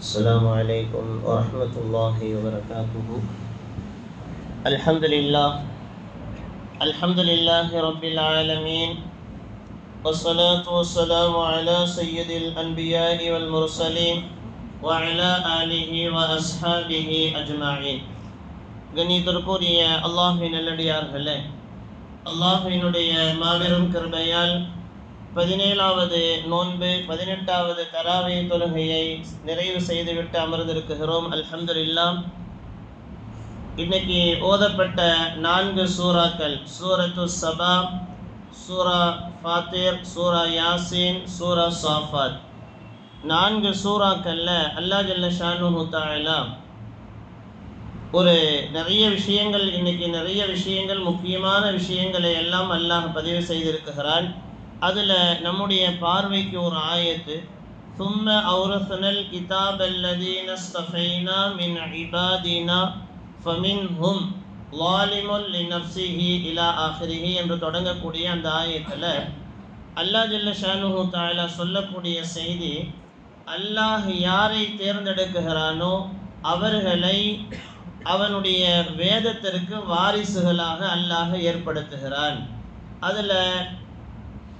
السلام عليكم ورحمة الله وبركاته. الحمد لله رب العالمين، والصلاة والسلام على سيد الأنبياء والمرسلين وعلى آله وأصحابه أجمعين. கண்ணியத்திற்குரிய அல்லாஹ்வின் நல்லடியார்களே, அல்லாஹ்வினுடைய மாபெரும் கிருபையால் 17வது நோன்பு 18வது தராவி தொழுகையை நிறைவு செய்துவிட்டு அமர்ந்திருக்கிறோம். அல்ஹம்துலில்லாஹ். இன்னைக்கு ஓதப்பட்ட 4 சூறாக்கள், சூரத்து சபா, சூரா ஃபாத்திர், சூரா யாசீன், சூரா சாஃபாத், 4 சூறாக்கள்ல அல்லாஹ் ஜல்ல ஷானுஹு தஆலா நிறைய விஷயங்கள் முக்கியமான விஷயங்களை எல்லாம் அல்லாஹ் பதிவு செய்திருக்கிறான். அதில் நம்முடைய பார்வைக்கு ஒரு ஆயத்து, ثُمَّ أَوْرَثْنَا الْكِتَابَ الَّذِينَ اصْطَفَيْنَا مِنْ عِبَادِنَا فَمِنْهُمْ ظَالِمٌ لِنَفْسِهِ إِلَى آخِرِهِ என்று தொடங்கக்கூடிய அந்த ஆயத்தில் அல்லாஹ் ஜல்ல ஷானுஹு தஆலா சொல்லக்கூடிய செய்தி, அல்லாஹ் யாரை தேர்ந்தெடுக்கிறானோ அவர்களை அவனுடைய வேதத்திற்கு வாரிசுகளாக அல்லாஹ் ஏற்படுத்துகிறான். அதில்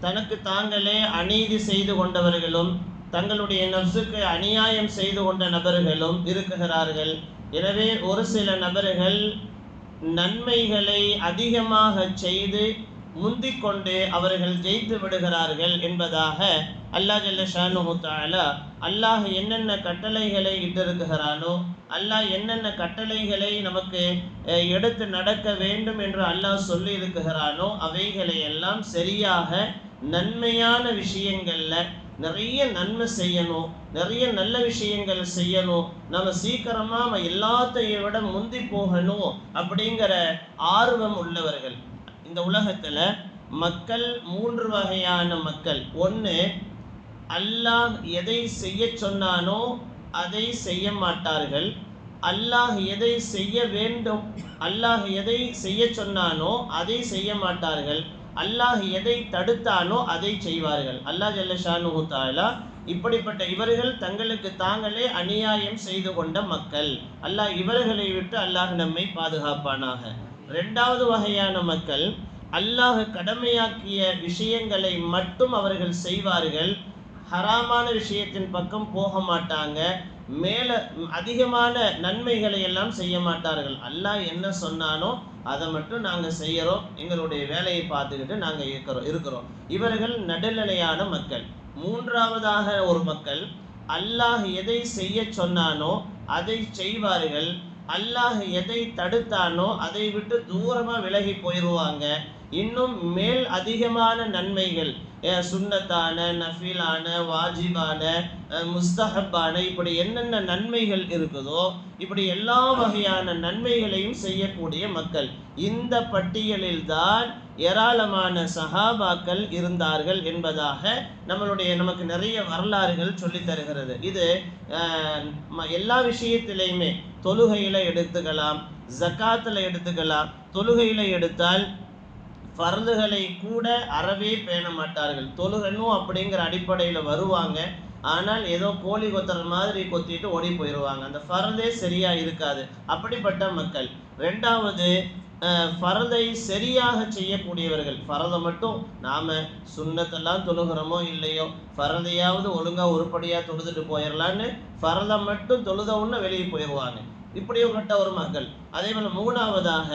தனக்கு தாங்களே அநீதி செய்து கொண்டவர்களும் தங்களுடைய நஃப்ஸுக்கு அநியாயம் செய்து கொண்ட நபர்களும் இருக்குகிறார்கள். எனவே ஒரு சில நபர்கள் நன்மைகளை அதிகமாக செய்து முந்திக்கொண்டு அவர்கள் ஜெயித்து விடுகிறார்கள் என்பதாக அல்லாஹ் ஜல்ல ஷானுஹு தஆலா அல்லாஹ் என்னென்ன கட்டளைகளை இட்டிருக்கிறானோ, அல்லாஹ் என்னென்ன கட்டளைகளை நமக்கு எடுத்து நடக்க வேண்டும் என்று அல்லாஹ் சொல்லி இருக்கிறானோ அவைகளை எல்லாம் சரியாக நன்மையான விஷயங்கள்ல நிறைய நன்மை செய்யணும், நிறைய நல்ல விஷயங்கள் செய்யணும், நம்ம சீக்கிரமா எல்லாத்தையும் விட முந்தி போகணும் அப்படிங்கிற ஆர்வம் உள்ளவர்கள். இந்த உலகத்துல மக்கள் 3 வகையான மக்கள். ஒன்று, அல்லாஹ் எதை செய்ய சொன்னானோ அதை செய்ய மாட்டார்கள். அல்லாஹ் எதை செய்ய வேண்டும், அல்லாஹ் எதை செய்ய சொன்னானோ அதை செய்ய மாட்டார்கள். அல்லாஹ் எதை தடுத்தானோ அதை செய்வார்கள். அல்லாஹ் ஜல்ல ஷானுஹு தஆலா இப்படிப்பட்ட இவர்கள் தங்களுக்கு தாங்களே அநியாயம் செய்து கொண்ட மக்கள். அல்லாஹ் இவர்களை விட்டு அல்லாஹ் நம்மை பாதுகாப்பானாக. 2வது வகையான மக்கள், அல்லாஹ் கடமையாக்கிய விஷயங்களை மட்டும் அவர்கள் செய்வார்கள், ஹராமான விஷயத்தின் பக்கம் போக மாட்டாங்க, மேல அதிகமான நன்மைகளை எல்லாம் செய்ய மாட்டார்கள். அல்லாஹ் என்ன சொன்னானோ அதை மட்டும் நாங்கள் செய்கிறோம், எங்களுடைய வேலையை பார்த்துக்கிட்டு நாங்கள் இருக்கிறோம். இவர்கள் நடுநிலையான மக்கள். 3வதாக ஒரு மக்கள், அல்லாஹ் எதை செய்ய சொன்னானோ அதை செய்வார்கள், அல்லாஹ் எதை தடுத்தானோ அதை விட்டு தூரமாக விலகி போயிடுவாங்க. இன்னும் மேல் அதிகமான நன்மைகள், சுன்னத்தான, நஃபிலான, வாஜிபான, முஸ்தஹப்பான, இப்படி என்னென்ன நன்மைகள் இருக்குதோ இப்படி எல்லா வகையான நன்மைகளையும் செய்யக்கூடிய மக்கள். இந்த பட்டியலில் தான் ஏராளமான சஹாபாக்கள் இருந்தார்கள் என்பதாக நமக்கு நிறைய வரலாறுகள் சொல்லி தருகிறது. இது எல்லா விஷயத்திலையுமே, தொழுகையில எடுத்துக்கலாம், ஜக்காத்துல எடுத்துக்கலாம். தொழுகையில எடுத்தால் ஃபர்துகளை கூட அறவே பேண மாட்டார்கள். தொழுகணும் அப்படிங்கிற அடிப்படையில் வருவாங்க, ஆனால் ஏதோ கோழி கொத்துற மாதிரி கொத்திட்டு ஓடி போயிடுவாங்க. அந்த ஃபர்தே சரியா இருக்காது. அப்படிப்பட்ட மக்கள். 2வது, ஃபர்தை சரியாக செய்யக்கூடியவர்கள். ஃபர்தை மட்டும் நாம் சுன்னத்தெல்லாம் தொழுகிறோமோ இல்லையோ, ஃபர்தையாவது ஒழுங்காக உருப்படியாக தொழுதுட்டு போயிடலான்னு ஃபர்தை மட்டும் தொழுதவுன்னு வெளியே போயிடுவாங்க. இப்படிப்பட்ட ஒரு மக்கள். அதே போல் 3வதாக,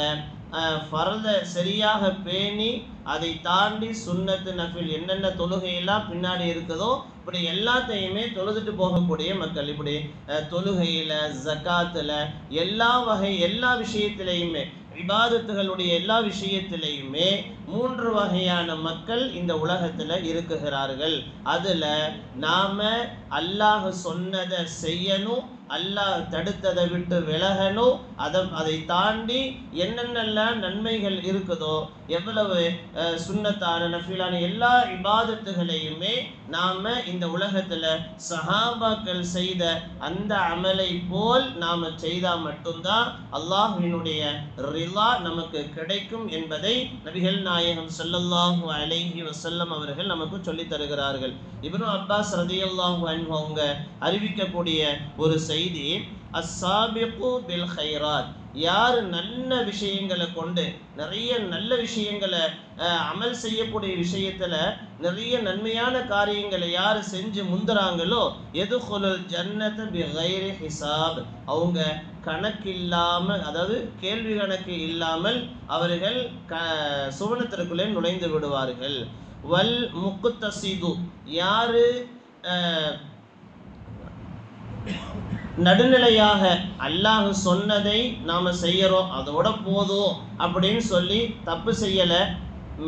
ஃபர்தை சரியாக பேணி அதை தாண்டி சுன்னத்து, நஃபில் என்னென்ன தொழுகையெல்லாம் பின்னாடி இருக்குதோ இப்படி எல்லாத்தையுமே தொழுதுட்டு போகக்கூடிய மக்கள். இப்படி தொழுகையில், ஜக்காத்தில், எல்லா விஷயத்திலையுமே, இபாதத்துகளுடைய எல்லா விஷயத்திலையுமே 3 வகையான மக்கள் இந்த உலகத்தில் இருக்குகிறார்கள். அதில் நாம் அல்லாஹ் சொன்னதை செய்யணும், அல்லாஹ் தடுத்ததை விட்டு விலகணும். அதை தாண்டி என்னென்னலாம் நன்மைகள் இருக்குதோ, எவ்வளவு சுன்னத்தான, நஃபிலான எல்லா இபாதத்துகளையுமே நாம் இந்த உலகத்தில் சஹாபாக்கள் செய்த அந்த அமலை போல் நாம் செய்தால் மட்டும்தான் அல்லாஹ்வினுடைய ரிலா நமக்கு கிடைக்கும் என்பதை நபிகள் நாயகம் ஸல்லல்லாஹு அலைஹி வஸல்லம் அவர்கள் நமக்கு சொல்லி தருகிறார்கள். இப்னு அப்பாஸ் ரலியல்லாஹு அன்ஹு அன்ஹு அவங்க அறிவிக்கக்கூடிய ஒரு செய்தி, அஸ்ஸாபிகு பில் ஹைராத், யார் நல்ல விஷயங்களை கொண்டு நிறைய நல்ல விஷயங்களை அமல் செய்யக்கூடிய விஷயத்துல நிறைய நன்மையான காரியங்களை யார் செஞ்சு முந்துறாங்களோ, எதுகுலுல் ஜன்னத பிகைரி ஹிசாப், அவங்க கணக்கில்லாம, அதாவது கேள்வி கணக்கு இல்லாமல் அவர்கள் சுவனத்திற்குள்ளே நுழைந்து விடுவார்கள். வல் முக்தசிது, யாரு நடுநிலையாக அல்லாஹ் சொன்னதை நாம செய்யறோம், அதோட போதும் அப்படின்னு சொல்லி தப்பு செய்யல,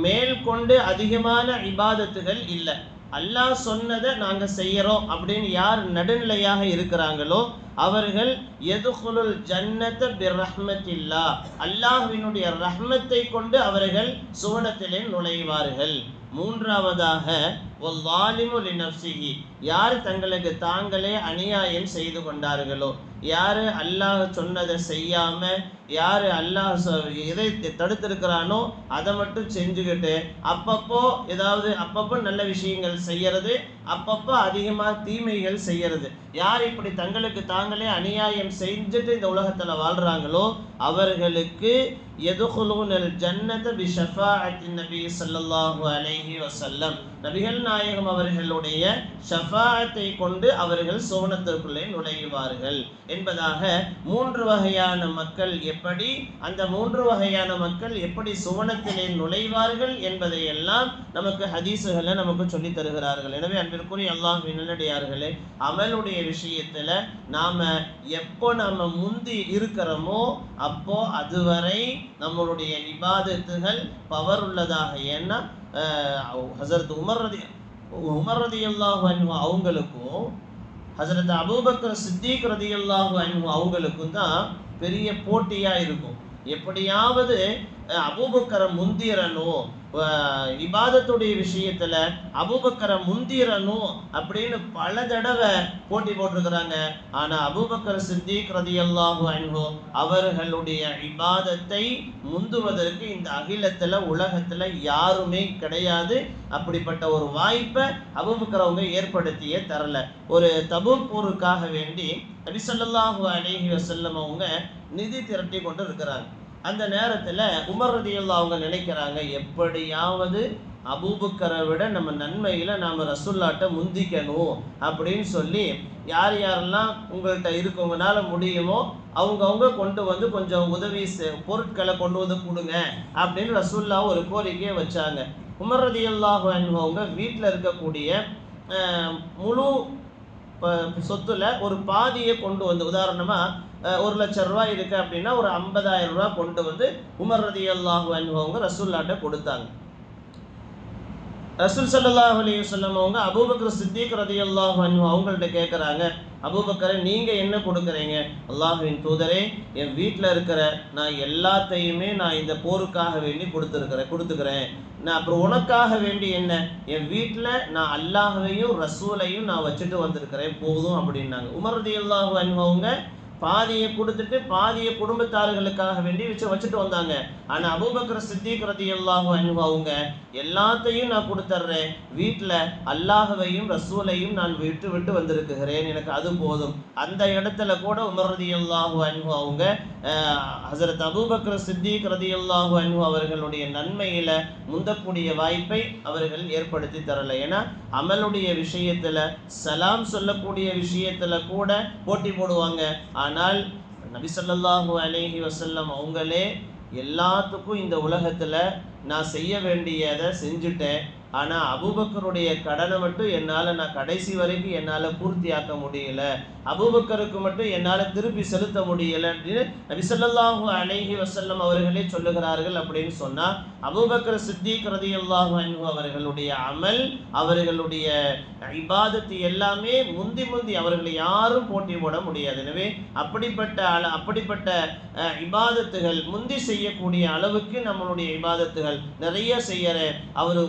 மேல் கொண்டு அதிகமான இபாதத்துகள் இல்லை, அல்லாஹ் சொன்னதை நாங்க செய்யறோம் அப்படின்னு யார் நடுநிலையாக இருக்கிறாங்களோ அவர்கள் யதுகுலுல் ஜன்னத பிர்ரஹ்மத்தில்லா, அல்லாஹ்வினுடைய ரஹ்மத்தை கொண்டு அவர்கள் சுவனத்திலே நுழைவார்கள். மூன்றாவதாக வல்லாலிமு லினஃப்ஸிஹி, யார் தங்களுக்கு தாங்களே அநியாயம் செய்து கொண்டார்களோ, யார் அல்லாஹ் சொன்னதை செய்யாம, யார் அல்லாஹ் எதை தடுத்திருக்கிறானோ அதை மட்டும் செஞ்சுக்கிட்டு அப்பப்போ ஏதாவது அப்பப்போ நல்ல விஷயங்கள் செய்யறது, அப்பப்போ அதிகமாக தீமைகள் செய்யறது, யார் இப்படி தங்களுக்கு தாங்களே அநியாயம் செஞ்சுட்டு இந்த உலகத்தில் வாழ்றாங்களோ அவர்களுக்கு யதுகுலூனல் ஜன்னத பிஷஃபாஅத்தி நபி ஸல்லல்லாஹு அலைஹி வஸல்லம், நபிகள் நாயகம் அவர்களுடைய ஷஃபாஅத்தை கொண்டு அவர்கள் சுவனத்திற்குள்ளே நுழைவார்கள் என்பதாக மூன்று வகையான மக்கள் எப்படி, அந்த மூன்று வகையான மக்கள் எப்படி சுவனத்திலே நுழைவார்கள் என்பதை எல்லாம் நமக்கு ஹதீஸுகளை நமக்கு சொல்லி தருகிறார்கள். எனவே அன்பிற்குரிய அல்லாஹ்வின் நல்லடியார்களே, அமலுடைய விஷயத்துல நாம எப்போ நாம முந்தி இருக்கிறோமோ அப்போ அதுவரை நம்மளுடைய இபாதத்துகள் பவர் உள்ளதாக. ஏன்னா ஹஸரத் உமர் ரலியல்லாஹு அன்ஹு அவங்களுக்கும் ஹஸரத் அபூபக்கர் சித்திக் ரலியல்லாஹு அன்ஹு அவங்களுக்கும் தான் பெரிய போட்டியா இருக்கும். எப்படியாவது அபூபக்கரை முந்திரணும், இபாதத்துடைய விஷயத்துல அபூபக்கரை முந்திரணும் அப்படின்னு பல தடவை போட்டி போட்டிருக்கிறாங்க. ஆனா அபூபக்கர் சித்திக் ரலியல்லாஹு அன்ஹு அவர்களுடைய இபாதத்தை முந்துவதற்கு இந்த அகிலத்துல உலகத்துல யாருமே கிடையாது. அப்படிப்பட்ட ஒரு வாய்ப்பை அபூபக்கர் அவங்க ஏற்படுத்தியே தரல. ஒரு தபூக் போருக்காக வேண்டி நபி ஸல்லல்லாஹு அலைஹி வஸல்லம் அவங்க நிதி திரட்டி கொண்டு இருக்கிறாங்க. அந்த நேரத்தில் உமர் ரலியல்லாஹு அவங்க நினைக்கிறாங்க, எப்படியாவது அபூபக்கரை விட நம்ம நன்மையில் நாம் ரசூல்லாட்ட முந்திக்கணும் அப்படின்னு சொல்லி யார் யாரெல்லாம் உங்கள்கிட்ட இருக்கவங்கனால முடியுமோ அவங்கவுங்க கொண்டு வந்து கொஞ்சம் உதவி பொருட்களை கொண்டு வந்து கொடுங்க அப்படின்னு ரசூல்லா ஒரு கோரிக்கையை வச்சாங்க. உமர் ரலியல்லாஹு அன்ஹு அவங்க வீட்டில் இருக்கக்கூடிய முழு சொத்துல ஒரு பாதியை கொண்டு வந்து, உதாரணமாக 1,00,000 ரூபாய் இருக்குது அப்படின்னா ஒரு 50,000 ரூபாய் கொண்டு வந்து உமர் ரலியல்லாஹு அன்ஹு அவங்க ரசூல்லாட்ட கொடுத்தாங்க. ரசூல் ஸல்லல்லாஹு அலைஹி வஸல்லம் அவங்க அபூபக்கர் சித்திக் ரலியல்லாஹு அன்ஹு அவங்கள்ட்ட கேட்குறாங்க, அபூபக்கரை நீங்கள் என்ன கொடுக்குறீங்க? அல்லாஹ்வின் தூதரே, என் வீட்டில் இருக்கிற நான் எல்லாத்தையுமே நான் இந்த போருக்காக வேண்டி கொடுத்துக்கிறேன். நான் அப்புறம் உனக்காக வேண்டி என்ன? என் வீட்டில் நான் அல்லாஹ்வையும் ரசூலையும் நான் வச்சுட்டு வந்திருக்கிறேன், போதும் அப்படின்னாங்க. உமர் ரலியல்லாஹு அன்ஹு அவங்க பாதியை கொடுத்துட்டு பாதியை குடும்பத்தார்களுக்காக வேண்டி வச்சுட்டு வந்தாங்க. ஆனால் அபூபக்கர் சித்திக் ரலியல்லாஹு அன்ஹு அவங்க எல்லாத்தையும் நான் கொடுத்துட்றேன், வீட்டில் அல்லாஹ்வையும் ரசூலையும் நான் விட்டு வந்திருக்கிறேன், எனக்கு அது போதும். அந்த இடத்துல கூட உமர் ரலியல்லாஹு அன்ஹு அவங்க ஹஸரத் அபூபக்கர் சித்திக் ரலியல்லாஹு அன்ஹு அவர்களுடைய நன்மையில முந்தக்கூடிய வாய்ப்பை அவர்கள் ஏற்படுத்தி தரலை. ஏன்னா அமலுடைய விஷயத்துல சலாம் சொல்லக்கூடிய விஷயத்துல கூட போட்டி போடுவாங்க. ஆனால் நபி ஸல்லல்லாஹு அலைஹி வஸல்லம் அவங்களே எல்லாத்துக்கும் இந்த உலகத்துல நான் செய்ய வேண்டியதை செஞ்சுட்டேன், ஆனால் அபூபக்கருடைய கடனை மட்டும் நான் கடைசி வரைக்கும் என்னால் பூர்த்தியாக்க முடியல, அபூபக்கருக்கு மட்டும் என்னால் திருப்பி செலுத்த முடியலை அப்படின்னு நபி ஸல்லல்லாஹு அலைஹி வஸல்லம் அவர்களே சொல்லுகிறார்கள். அப்படின்னு சொன்னால் அபூபக்கர் சித்திக் ரலியல்லாஹு அன்ஹு அவர்களுடைய அமல், அவர்களுடைய இபாதத்து எல்லாமே முந்தி அவர்களை யாரும் போட்டி போட முடியாது. எனவே அப்படிப்பட்ட இபாதத்துகள் முந்தி செய்யக்கூடிய அளவுக்கு நம்மளுடைய இபாதத்துகள் நிறைய செய்யற அவர்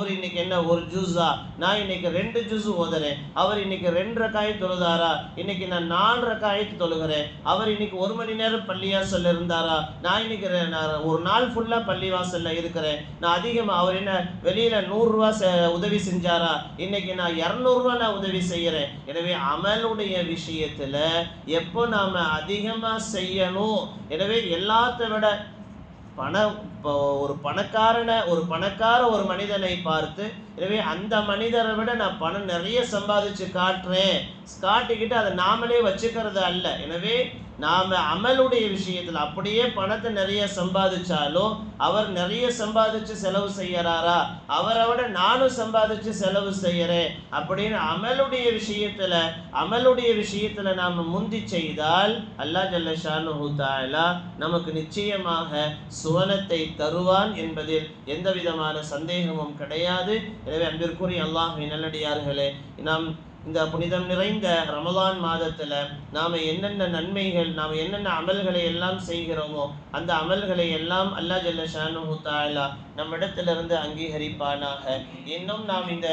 அவர் இன்னைக்கு என்ன ஒரு ஜூஸா, நான் இன்னைக்கு 2 ஜூஸ் ஓதுறேன், அவர் இன்னைக்கு 2 ரக்காயத் தொழுதாரா, இன்னைக்கு நான் 4 ரக்காயத் தொழுகிறேன், அவர் இன்னைக்கு 1 மணி நேரம் பள்ளிவாசல்ல இருந்தாரா, நான் இன்னைக்கு ஒரு நாள் ஃபுல்லா பள்ளிவாசல்ல இருக்கிறேன், நான் அதிகமாக அவர் என்ன வெளியில 100 ரூபாய் உதவி செஞ்சாரா, இன்னைக்கு நான் 200 ரூபாய் நான் உதவி செய்யறேன். எனவே அமலுடைய விஷயத்துல எப்போ நாம அதிகமா செய்யணும். எனவே எல்லாத்தை விட ஒரு பணக்கார ஒரு மனிதனை பார்த்து, எனவே அந்த மனிதரை விட நான் பணம் நிறைய சம்பாதிச்சு காட்டிக்கிட்டு அதை நாமளே வச்சுக்கிறது அல்ல. எனவே நாம அமலுடைய விஷயத்துல அப்படியே பணத்தை நிறைய சம்பாதிச்சாலும் அவர் நிறைய சம்பாதிச்சு செலவு செய்யறாரா, அவரை விட நானும் சம்பாதிச்சு செலவு செய்யறேன் அப்படின்னு அமலுடைய விஷயத்துல நாம முந்தி செய்தால் அல்லாஹ் ஜல்ல ஷானுஹு தஆலா நமக்கு நிச்சயமாக சுவனத்தை தருவான் என்பதில் எந்த விதமான சந்தேகமும் கிடையாது. எனவே அன்பிற்குரிய அல்லாஹ்வின் நல்லடியார்களே, நாம் இந்த புனிதம் நிறைந்த ரமலான் மாதத்துல நாம என்னென்ன நன்மைகள், நாம் என்னென்ன அமல்களை எல்லாம் செய்கிறோமோ அந்த அமல்களை எல்லாம் அல்லாஹ் ஜல்ல ஷானுஹு தஆலா நம்மிடத்திலிருந்து அங்கீகரிப்பானாக. இன்னும் நாம் இந்த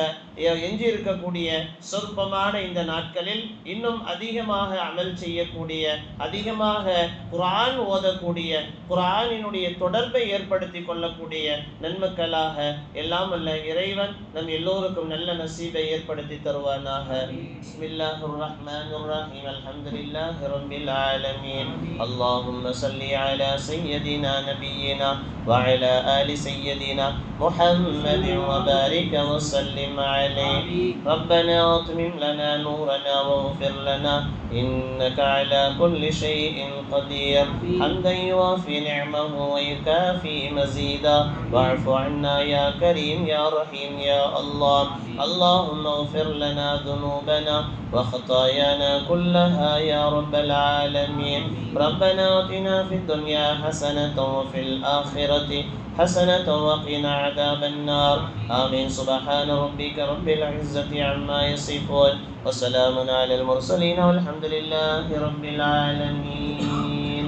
எஞ்சி இருக்கக்கூடிய சொற்பமான இந்த நாட்களில் இன்னும் அதிகமாக அமல் செய்யக்கூடிய, அதிகமாக குர்ஆன் ஓதக்கூடிய, குர்ஆனினுடைய தொடர்பை ஏற்படுத்தி கொள்ளக்கூடிய நன்மக்களாக எல்லாம் வல்ல இறைவன் நம் எல்லோருக்கும் நல்ல நசீபை ஏற்படுத்தி தருவானாக. பிஸ்மில்லாஹிர் ரஹ்மானிர் ரஹீம். அல்ஹம்துலில்லாஹி ரப்பில் ஆலமீன். அல்லாஹும்ம ஸல்லி அலா சய்யிதினா நபியினா வ அலா ஆலி சய்யிதினா முஹம்மதின் வ பாரிக் வ ஸல்லிம் அலைஹி. ரப்பனா அத்மிம் லனா நூரனா வஃபிர் லனா இன்னக அலா குல்லி ஷைஇன் கதீர். ஹம்தான் யுவாஃபி நிஅமஹு வ யுகாஃபி மஸீதா. வஅஃபு அன்னா யா கரீம் யா ரஹீம் யா அல்லாஹ். اللهم اغفر لنا ذنوبنا وخطايانا كلها يا رب العالمين. ربنا آتنا في الدنيا حسنة وفي الآخرة حسنة وقنا عذاب النار. آمين. سبحان ربك رب العزة عما يصفون وسلام على المرسلين والحمد لله رب العالمين.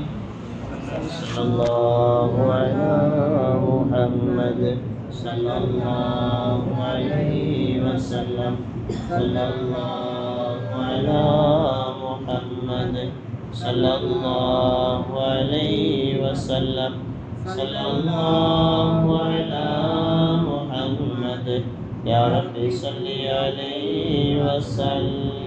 صلى الله على محمد صلى الله عليه وسلم. صلى الله على محمد صلى الله عليه وسلم. صلى الله على محمد يا رب صل عليه وسلم.